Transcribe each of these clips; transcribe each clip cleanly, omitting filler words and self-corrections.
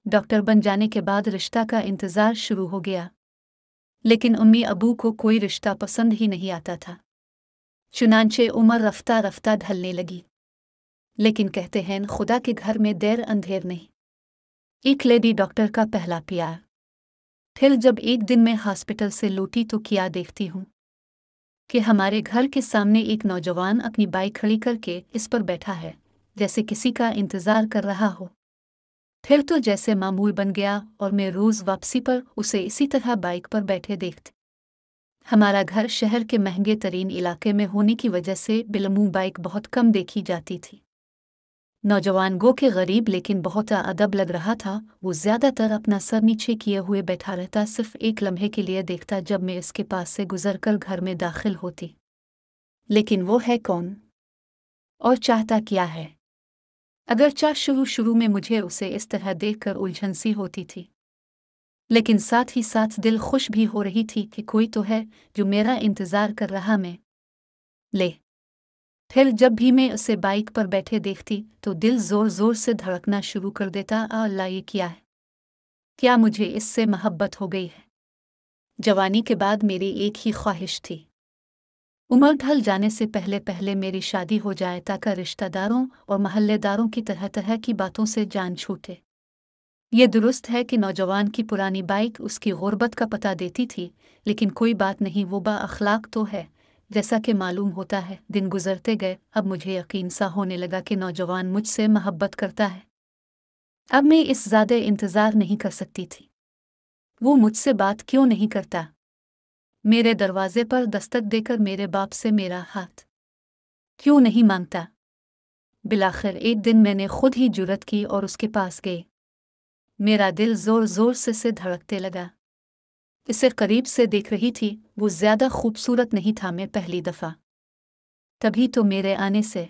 Doctor बन जाने के बाद रिश्ता का इंतज़ार शुरू हो गया, लेकिन अम्मी अबू को कोई रिश्ता पसंद ही नहीं आता था। चुनांचे उम्र रफ्ता रफ्ता ढलने लगी, लेकिन कहते हैं खुदा के घर में देर अंधेर नहीं। एक लेडी डॉक्टर का पहला प्यार। फिर जब एक दिन मैं हॉस्पिटल से लौटी तो क्या देखती हूँ कि हमारे घर के सामने एक नौजवान अपनी बाइक खड़ी करके इस पर बैठा है, जैसे किसी का इंतज़ार कर रहा हो। फिर तो जैसे मामूल बन गया और मैं रोज़ वापसी पर उसे इसी तरह बाइक पर बैठे देखती। हमारा घर शहर के महंगे तरीन इलाके में होने की वजह से बिलमू बाइक बहुत कम देखी जाती थी। नौजवान गो के गरीब लेकिन बहुत अदब लग रहा था। वो ज़्यादातर अपना सर नीचे किए हुए बैठा रहता, सिर्फ एक लम्हे के लिए देखता जब मैं इसके पास से गुजरकर घर में दाखिल होती। लेकिन वो है कौन और चाहता क्या है? अगरचे शुरू में मुझे उसे इस तरह देखकर उलझन सी होती थी, लेकिन साथ ही साथ दिल खुश भी हो रही थी कि कोई तो है जो मेरा इंतज़ार कर रहा। फिर जब भी मैं उसे बाइक पर बैठे देखती तो दिल ज़ोर ज़ोर से धड़कना शुरू कर देता। अल्लाह, ये क्या है? क्या मुझे इससे मोहब्बत हो गई है? जवानी के बाद मेरी एक ही ख्वाहिश थी, उम्र ढल जाने से पहले पहले मेरी शादी हो जाए ताकि रिश्तेदारों और महल्लेदारों की तरह तरह की बातों से जान छूटे। ये दुरुस्त है कि नौजवान की पुरानी बाइक उसकी गुर्बत का पता देती थी, लेकिन कोई बात नहीं, वो बाअखलाक तो है। जैसा कि मालूम होता है, दिन गुजरते गए, अब मुझे यकीन सा होने लगा कि नौजवान मुझसे मोहब्बत करता है। अब मैं इस ज़्यादा इंतज़ार नहीं कर सकती थी। वो मुझसे बात क्यों नहीं करता? मेरे दरवाजे पर दस्तक देकर मेरे बाप से मेरा हाथ क्यों नहीं मांगता? बिलाखिर एक दिन मैंने खुद ही जुर्रत की और उसके पास गई। मेरा दिल ज़ोर ज़ोर से धड़कते लगा। इसे करीब से देख रही थी, वो ज़्यादा खूबसूरत नहीं था। मैं पहली दफ़ा, तभी तो मेरे आने से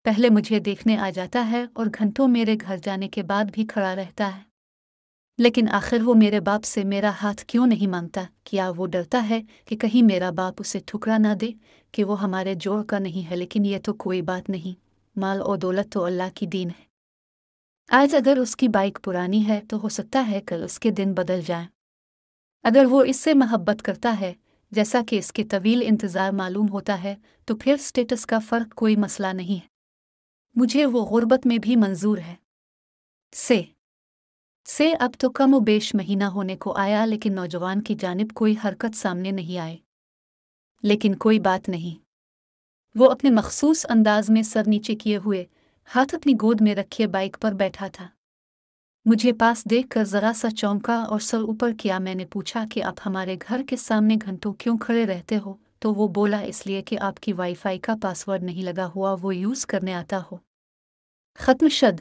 पहले मुझे देखने आ जाता है और घंटों मेरे घर जाने के बाद भी खड़ा रहता है। लेकिन आखिर वो मेरे बाप से मेरा हाथ क्यों नहीं मांगता? क्या वो डरता है कि कहीं मेरा बाप उसे ठुकरा ना दे कि वो हमारे जोड़ का नहीं है? लेकिन ये तो कोई बात नहीं, माल और दौलत तो अल्लाह की दीन है। आज अगर उसकी बाइक पुरानी है तो हो सकता है कल उसके दिन बदल जाए। अगर वो इससे मोहब्बत करता है जैसा कि इसके तवील इंतज़ार मालूम होता है, तो फिर स्टेटस का फ़र्क कोई मसला नहीं है। मुझे वो गुर्बत में भी मंजूर है। से अब तो कम व बेश महीना होने को आया, लेकिन नौजवान की जानिब कोई हरकत सामने नहीं आई। लेकिन कोई बात नहीं, वो अपने मखसूस अंदाज में सर नीचे किए हुए, हाथ अपनी गोद में रखे बाइक पर बैठा था। मुझे पास देखकर ज़रा सा चौंका और सर ऊपर किया। मैंने पूछा कि आप हमारे घर के सामने घंटों क्यों खड़े रहते हो? तो वो बोला, इसलिए कि आपकी वाईफाई का पासवर्ड नहीं लगा हुआ, वो यूज़ करने आता हो। ख़त्म शद।